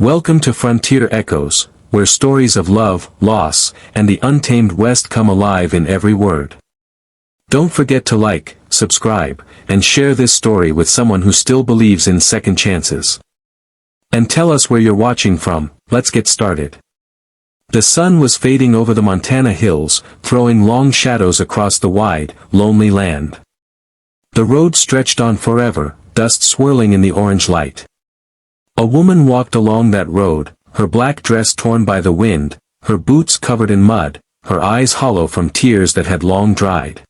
Welcome to Frontier Echoes, where stories of love, loss, and the untamed West come alive in every word. Don't forget to like, subscribe, and share this story with someone who still believes in second chances. And tell us where you're watching from. Let's get started. The sun was fading over the Montana hills, throwing long shadows across the wide, lonely land. The road stretched on forever, dust swirling in the orange light. A woman walked along that road, her black dress torn by the wind, her boots covered in mud, her eyes hollow from tears that had long dried.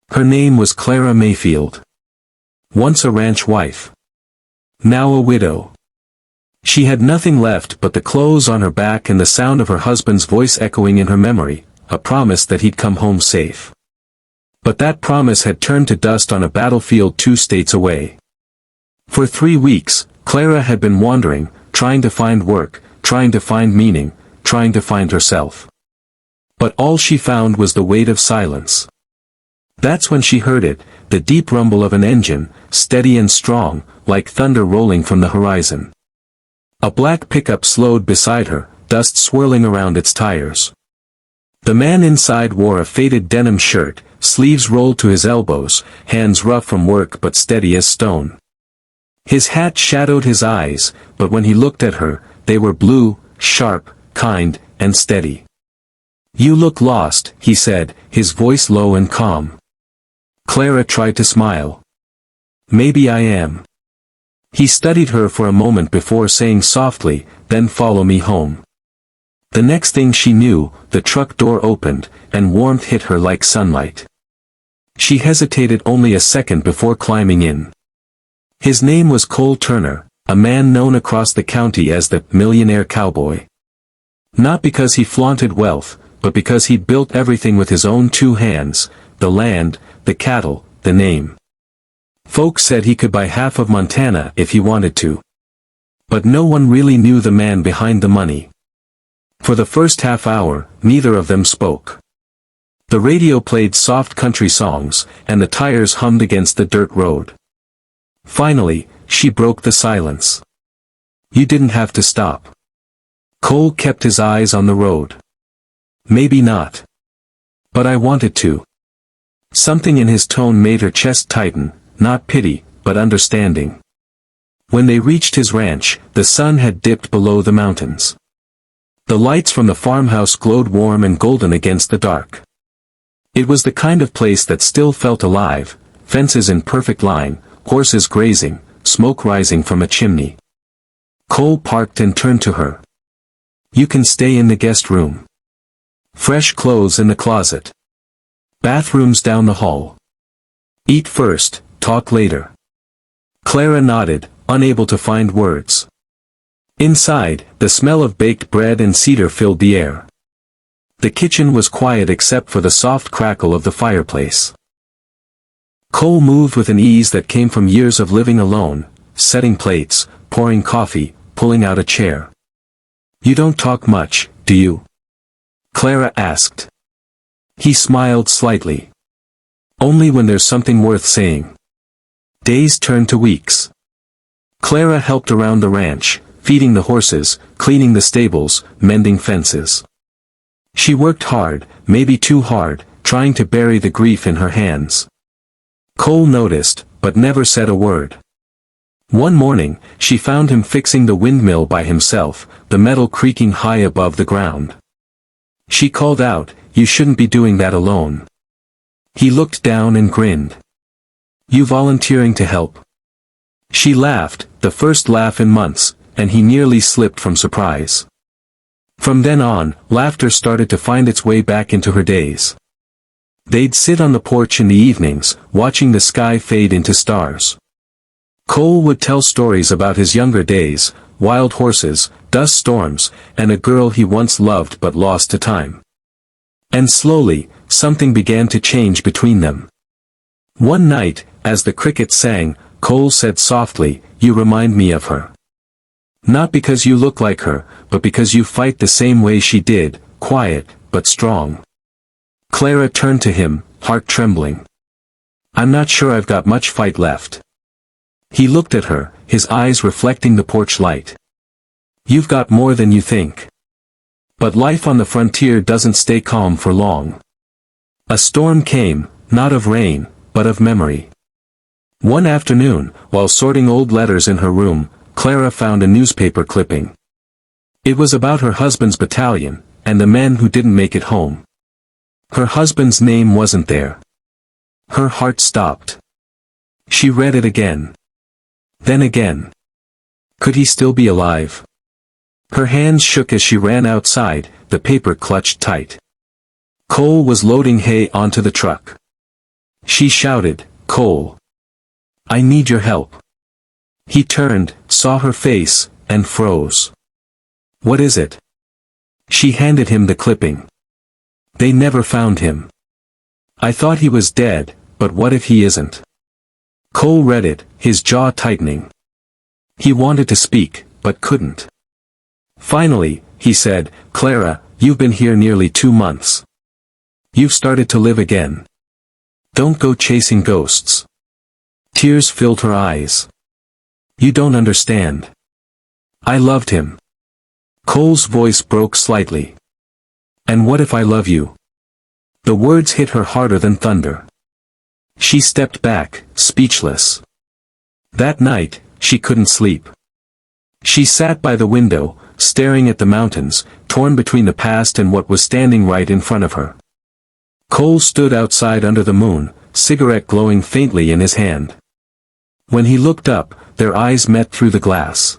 Her name was Clara Mayfield. Once a ranch wife. Now a widow. She had nothing left but the clothes on her back and the sound of her husband's voice echoing in her memory, a promise that he'd come home safe. But that promise had turned to dust on a battlefield 2 states away. For 3 weeks, Clara had been wandering, trying to find work, trying to find meaning, trying to find herself. But all she found was the weight of silence. That's when she heard it, the deep rumble of an engine, steady and strong, like thunder rolling from the horizon. A black pickup slowed beside her, dust swirling around its tires. The man inside wore a faded denim shirt, sleeves rolled to his elbows, hands rough from work but steady as stone. His hat shadowed his eyes, but when he looked at her, they were blue, sharp, kind, and steady. "You look lost," he said, his voice low and calm. Clara tried to smile. "Maybe I am." He studied her for a moment before saying softly, "Then follow me home." The next thing she knew, the truck door opened, and warmth hit her like sunlight. She hesitated only a second before climbing in. His name was Cole Turner, a man known across the county as the Millionaire Cowboy. Not because he flaunted wealth, but because he'd built everything with his own 2 hands, the land, the cattle, the name. Folks said he could buy half of Montana if he wanted to. But no one really knew the man behind the money. For the first half hour, neither of them spoke. The radio played soft country songs, and the tires hummed against the dirt road. Finally, she broke the silence. "You didn't have to stop." Cole kept his eyes on the road. "Maybe not. But I wanted to." Something in his tone made her chest tighten, not pity, but understanding. When they reached his ranch, the sun had dipped below the mountains. The lights from the farmhouse glowed warm and golden against the dark. It was the kind of place that still felt alive, fences in perfect line, horses grazing, smoke rising from a chimney. Cole parked and turned to her. "You can stay in the guest room. Fresh clothes in the closet. Bathrooms down the hall. Eat first, talk later." Clara nodded, unable to find words. Inside, the smell of baked bread and cedar filled the air. The kitchen was quiet except for the soft crackle of the fireplace. Cole moved with an ease that came from years of living alone, setting plates, pouring coffee, pulling out a chair. "You don't talk much, do you?" Clara asked. He smiled slightly. "Only when there's something worth saying." Days turned to weeks. Clara helped around the ranch, feeding the horses, cleaning the stables, mending fences. She worked hard, maybe too hard, trying to bury the grief in her hands. Cole noticed, but never said a word. One morning, she found him fixing the windmill by himself, the metal creaking high above the ground. She called out, "You shouldn't be doing that alone." He looked down and grinned. "You volunteering to help?" She laughed, the first laugh in months, and he nearly slipped from surprise. From then on, laughter started to find its way back into her days. They'd sit on the porch in the evenings, watching the sky fade into stars. Cole would tell stories about his younger days, wild horses, dust storms, and a girl he once loved but lost to time. And slowly, something began to change between them. One night, as the crickets sang, Cole said softly, "You remind me of her. Not because you look like her, but because you fight the same way she did, quiet, but strong." Clara turned to him, heart trembling. "I'm not sure I've got much fight left." He looked at her, his eyes reflecting the porch light. You've got more than you think. But life on the frontier doesn't stay calm for long. A storm came, not of rain, but of memory. One afternoon, while sorting old letters in her room, Clara found a newspaper clipping. It was about her husband's battalion, and the men who didn't make it home. Her husband's name wasn't there. Her heart stopped. She read it again. Then again. Could he still be alive? Her hands shook as she ran outside, the paper clutched tight. Cole was loading hay onto the truck. She shouted, "Cole! I need your help." He turned, saw her face, and froze. "What is it?" She handed him the clipping. "They never found him. I thought he was dead, but what if he isn't?" Cole read it, his jaw tightening. He wanted to speak, but couldn't. Finally, he said, "Clara, you've been here nearly 2 months. You've started to live again. Don't go chasing ghosts." Tears filled her eyes. "You don't understand. I loved him." Cole's voice broke slightly. "And what if I love you?" The words hit her harder than thunder. She stepped back, speechless. That night, she couldn't sleep. She sat by the window, staring at the mountains, torn between the past and what was standing right in front of her. Cole stood outside under the moon, cigarette glowing faintly in his hand. When he looked up, their eyes met through the glass.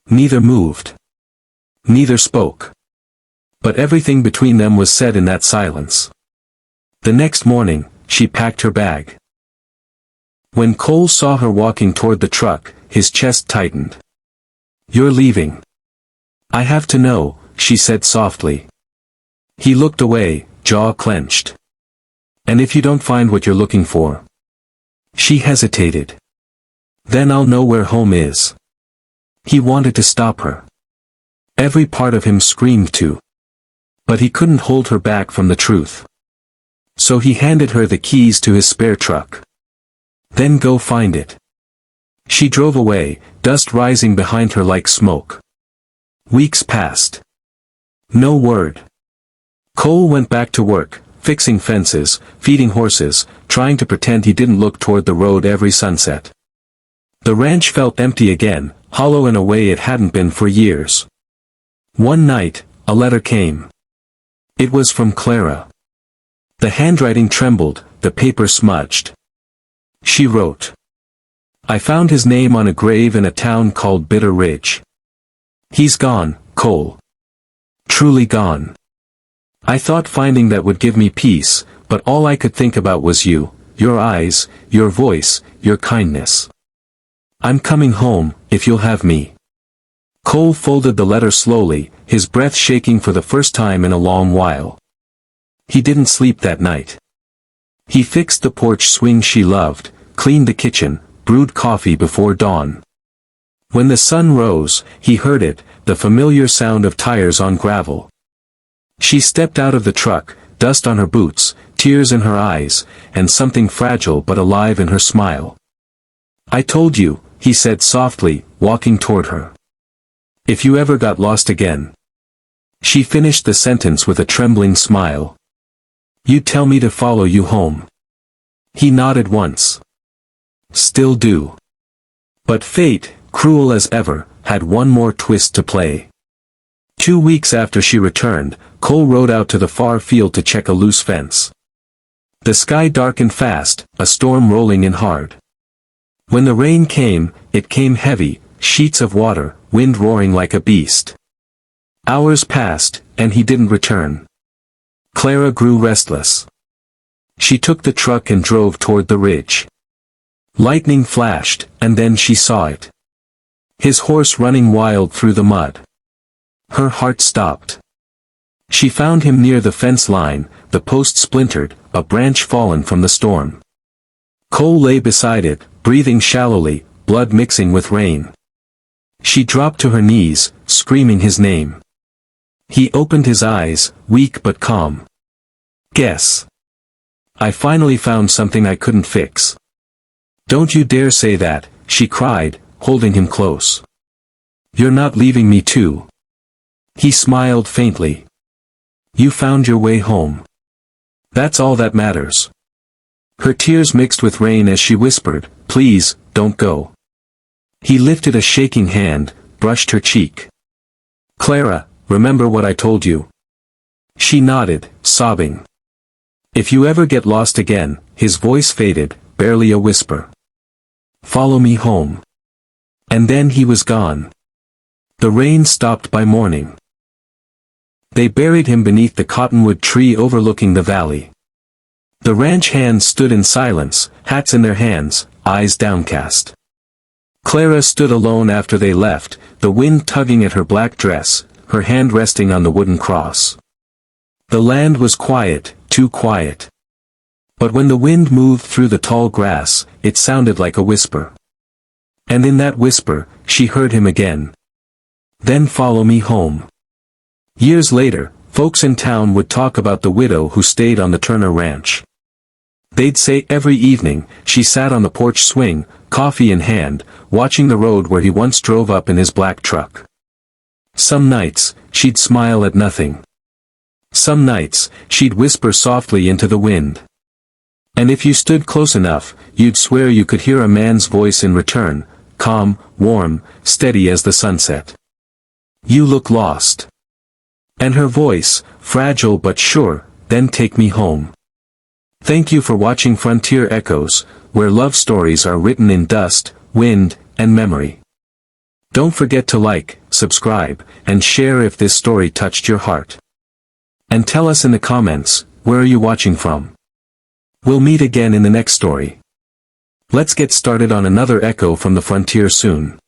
Neither moved. Neither spoke. But everything between them was said in that silence. The next morning, she packed her bag. When Cole saw her walking toward the truck, his chest tightened. "You're leaving." "I have to know," she said softly. He looked away, jaw clenched. "And if you don't find what you're looking for?" She hesitated. "Then I'll know where home is." He wanted to stop her. Every part of him screamed to. But he couldn't hold her back from the truth. So he handed her the keys to his spare truck. "Then go find it." She drove away, dust rising behind her like smoke. Weeks passed. No word. Cole went back to work, fixing fences, feeding horses, trying to pretend he didn't look toward the road every sunset. The ranch felt empty again, hollow in a way it hadn't been for years. One night, a letter came. It was from Clara. The handwriting trembled, the paper smudged. She wrote, "I found his name on a grave in a town called Bitter Ridge. He's gone, Cole. Truly gone. I thought finding that would give me peace, but all I could think about was you, your eyes, your voice, your kindness. I'm coming home, if you'll have me." Cole folded the letter slowly, his breath shaking for the first time in a long while. He didn't sleep that night. He fixed the porch swing she loved, cleaned the kitchen, brewed coffee before dawn. When the sun rose, he heard it, the familiar sound of tires on gravel. She stepped out of the truck, dust on her boots, tears in her eyes, and something fragile but alive in her smile. "I told you," he said softly, walking toward her. "If you ever got lost again." She finished the sentence with a trembling smile. "You'd tell me to follow you home." He nodded once. "Still do." But fate, cruel as ever, had one more twist to play. 2 weeks after she returned, Cole rode out to the far field to check a loose fence. The sky darkened fast, a storm rolling in hard. When the rain came, it came heavy, sheets of water, wind roaring like a beast. Hours passed, and he didn't return. Clara grew restless. She took the truck and drove toward the ridge. Lightning flashed, and then she saw it. His horse running wild through the mud. Her heart stopped. She found him near the fence line, the post splintered, a branch fallen from the storm. Cole lay beside it, breathing shallowly, blood mixing with rain. She dropped to her knees, screaming his name. He opened his eyes, weak but calm. "Guess. I finally found something I couldn't fix." "Don't you dare say that," she cried, holding him close. You're not leaving me too. He smiled faintly. You found your way home. That's all that matters. Her tears mixed with rain as she whispered, please, don't go. He lifted a shaking hand, brushed her cheek. Clara, remember what I told you? She nodded, sobbing. If you ever get lost again, his voice faded, barely a whisper. Follow me home. And then he was gone. The rain stopped by morning. They buried him beneath the cottonwood tree overlooking the valley. The ranch hands stood in silence, hats in their hands, eyes downcast. Clara stood alone after they left, the wind tugging at her black dress, her hand resting on the wooden cross. The land was quiet, too quiet. But when the wind moved through the tall grass, it sounded like a whisper. And in that whisper, she heard him again. Then follow me home. Years later, folks in town would talk about the widow who stayed on the Turner Ranch. They'd say every evening, she sat on the porch swing, coffee in hand, watching the road where he once drove up in his black truck. Some nights, she'd smile at nothing. Some nights, she'd whisper softly into the wind. And if you stood close enough, you'd swear you could hear a man's voice in return, calm, warm, steady as the sunset. You look lost. And her voice, fragile but sure, then take me home. Thank you for watching Frontier Echoes, where love stories are written in dust, wind, and memory. Don't forget to like, subscribe, and share if this story touched your heart. And tell us in the comments, where are you watching from? We'll meet again in the next story. Let's get started on another echo from the frontier soon.